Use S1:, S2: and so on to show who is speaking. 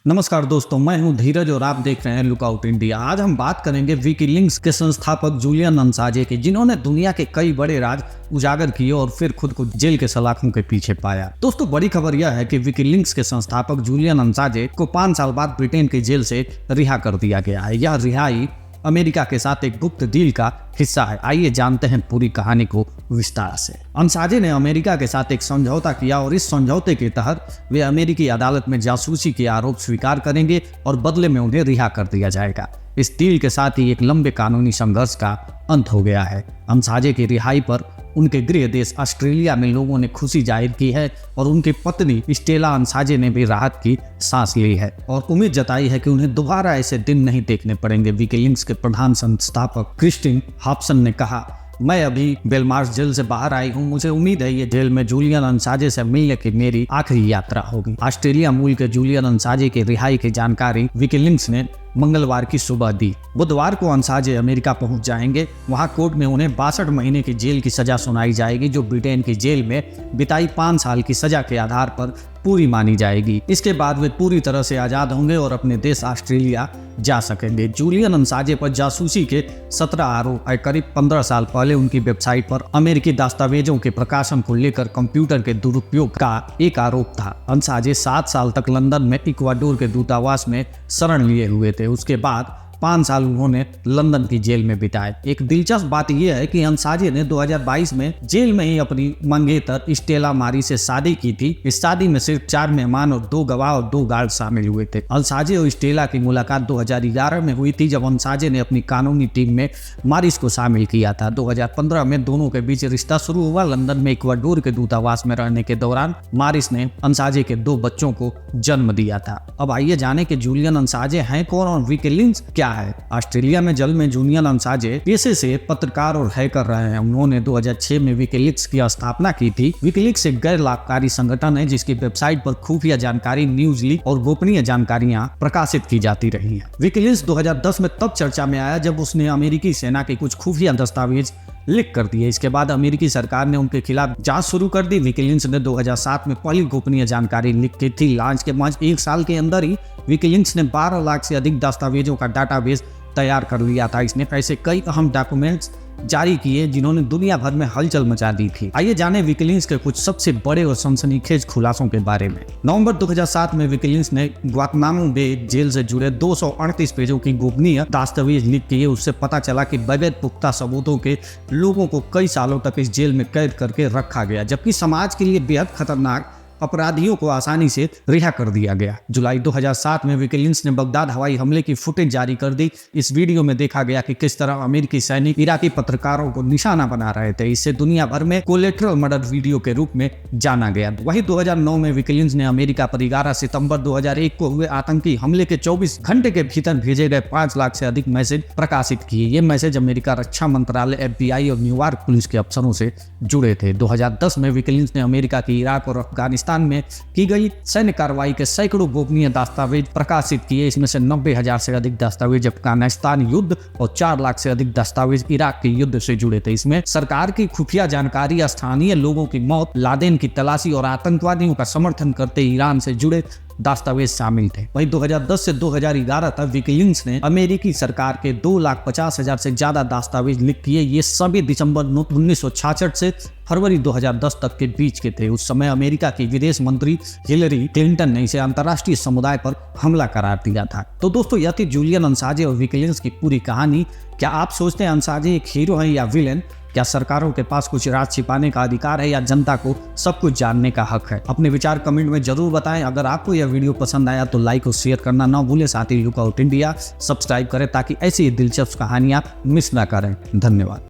S1: नमस्कार दोस्तों, मैं हूं धीरज और आप देख रहे हैं लुकआउट इंडिया। आज हम बात करेंगे विकीलीक्स के संस्थापक जूलियन असांजे की, जिन्होंने दुनिया के कई बड़े राज उजागर किए और फिर खुद को जेल के सलाखों के पीछे पाया। दोस्तों, बड़ी खबर यह है कि विकीलीक्स के संस्थापक जूलियन असांजे को 5 साल बाद ब्रिटेन की जेल से रिहा कर दिया गया है। यह रिहाई अमेरिका के साथ एक गुप्त डील का हिस्सा है। आइए जानते हैं पूरी कहानी को विस्तार से। असांजे ने अमेरिका के साथ एक समझौता किया और इस समझौते के तहत वे अमेरिकी अदालत में जासूसी के आरोप स्वीकार करेंगे और बदले में उन्हें रिहा कर दिया जाएगा। इस डील के साथ ही एक लंबे कानूनी संघर्ष का अंत हो गया है। असांजे की रिहाई पर उनके गृह देश ऑस्ट्रेलिया में लोगों ने खुशी जाहिर की है और उनकी पत्नी स्टेला असांजे ने भी राहत की सांस ली है और उम्मीद जताई है कि उन्हें दोबारा ऐसे दिन नहीं देखने पड़ेंगे। विकीलीक्स के प्रधान संस्थापक क्रिस्टिन हॉब्सन ने कहा, मैं अभी बेलमार्श जेल से बाहर आई हूँ। मुझे उम्मीद है ये जेल में जूलियन असांजे से मिलने की मेरी आखिरी यात्रा होगी। ऑस्ट्रेलिया मूल के जूलियन असांजे की रिहाई की जानकारी विकीलीक्स ने मंगलवार की सुबह दी। बुधवार को असांजे अमेरिका पहुंच जाएंगे। वहां कोर्ट में उन्हें 62 महीने की जेल की सजा सुनाई जाएगी, जो ब्रिटेन की जेल में बिताई 5 साल की सजा के आधार पर पूरी मानी जाएगी। इसके बाद वे पूरी तरह से आजाद होंगे और अपने देश ऑस्ट्रेलिया जा सकेंगे। जूलियन असांजे पर जासूसी के 17 आरोप है। करीब 15 साल पहले उनकी वेबसाइट पर अमेरिकी दस्तावेजों के प्रकाशन को लेकर कंप्यूटर के दुरुपयोग का एक आरोप था। असांजे 7 साल तक लंदन में इक्वाडोर के दूतावास में शरण लिए हुए थे। उसके बाद 5 साल उन्होंने लंदन की जेल में बिताए। एक दिलचस्प बात यह है कि असांजे ने 2022 में जेल में ही अपनी मंगेतर स्टेला मारी से शादी की थी। इस शादी में सिर्फ 4 मेहमान और 2 गवाह और 2 गार्ड शामिल हुए थे। असांजे और स्टेला की मुलाकात 2011 में हुई थी, जब असांजे ने अपनी कानूनी टीम में मारिस को शामिल किया था। 2015 में दोनों के बीच रिश्ता शुरू हुआ। लंदन में इक्वाडोर के दूतावास में रहने के दौरान मारिस ने असांजे के 2 बच्चों को जन्म दिया था। अब आइए जाने कि जूलियन असांजे हैं कौन और विकीलीक्स क्या है। ऑस्ट्रेलिया में जल में जूलियन असांजे पेशे से पत्रकार और हैकर रहे हैं। उन्होंने 2006 में विकीलीक्स की स्थापना की थी। विकीलीक्स एक गैर लाभकारी संगठन है जिसकी वेबसाइट पर खुफिया जानकारी, न्यूज लीक और गोपनीय जानकारियां प्रकाशित की जाती रही हैं। विकीलीक्स 2010 में तब चर्चा में आया जब उसने अमेरिकी सेना के कुछ खुफिया दस्तावेज लीक कर दिए। इसके बाद अमेरिकी सरकार ने उनके खिलाफ जांच शुरू कर दी। विकीलीक्स ने 2007 में पहली गोपनीय जानकारी लीक की थी। लॉन्च के महज 1 साल के अंदर ही विकीलीक्स ने 12 लाख से अधिक दस्तावेजों का डाटाबेस तैयार कर लिया था। इसने ऐसे कई अहम डॉक्यूमेंट्स जारी किए जिन्होंने दुनिया भर में हलचल मचा दी थी। आइए जाने विकीलीक्स के कुछ सबसे बड़े और सनसनीखेज खुलासों के बारे में। नवंबर 2007 में विकीलीक्स ने ग्वांतानामो बे जेल से जुड़े 238 पेजों की गोपनीय दस्तावेज लीक किए। उससे पता चला कि बगैर पुख्ता सबूतों के लोगों को कई सालों तक इस जेल में कैद करके रखा गया, जबकि समाज के लिए बेहद खतरनाक अपराधियों को आसानी से रिहा कर दिया गया। जुलाई 2007 में विकीलीक्स ने बगदाद हवाई हमले की फुटेज जारी कर दी। इस वीडियो में देखा गया कि किस तरह अमेरिकी सैनिक इराकी पत्रकारों को निशाना बना रहे थे। इसे दुनिया भर में कोलेटरल मर्डर वीडियो के रूप में जाना गया। वही 2009 में विकीलीक्स ने अमेरिका पर 11 सितंबर 2001 को हुए आतंकी हमले के 24 घंटे के भीतर भेजे गए 5 लाख से अधिक मैसेज प्रकाशित किए। ये मैसेज अमेरिका रक्षा मंत्रालय, FBI और न्यूयॉर्क पुलिस के अफसरों से जुड़े थे। 2010 में विकीलीक्स ने अमेरिका की इराक और अफगानिस्तान में की गई सैन्य कार्रवाई के सैकड़ों गोपनीय दस्तावेज प्रकाशित किए। इसमें से 90,000 से अधिक दस्तावेज अफगानिस्तान युद्ध और 4 लाख से अधिक दस्तावेज इराक के युद्ध से जुड़े थे। इसमें सरकार की खुफिया जानकारी, स्थानीय लोगों की मौत, लादेन की तलाशी और आतंकवादियों का समर्थन करते ईरान से जुड़े दस्तावेज शामिल थे। वहीं 2010 से 2011 तक विकीलीक्स ने अमेरिकी सरकार के 2,50,000 से ज्यादा दस्तावेज लीक किए। ये सभी दिसंबर 1966 से फरवरी 2010 तक के बीच के थे। उस समय अमेरिका की विदेश मंत्री हिलरी क्लिंटन ने इसे अंतर्राष्ट्रीय समुदाय पर हमला करार दिया था। तो दोस्तों, यह थी जूलियन असांजे और विकीलीक्स की पूरी कहानी। क्या आप सोचते हैं असांजे एक हीरो है या विलेन? क्या सरकारों के पास कुछ राज छिपाने का अधिकार है या जनता को सब कुछ जानने का हक है? अपने विचार कमेंट में जरूर बताएं। अगर आपको यह वीडियो पसंद आया तो लाइक और शेयर करना ना भूलें। साथ ही लुकआउट इंडिया सब्सक्राइब करें ताकि ऐसी दिलचस्प कहानियां मिस ना करें। धन्यवाद।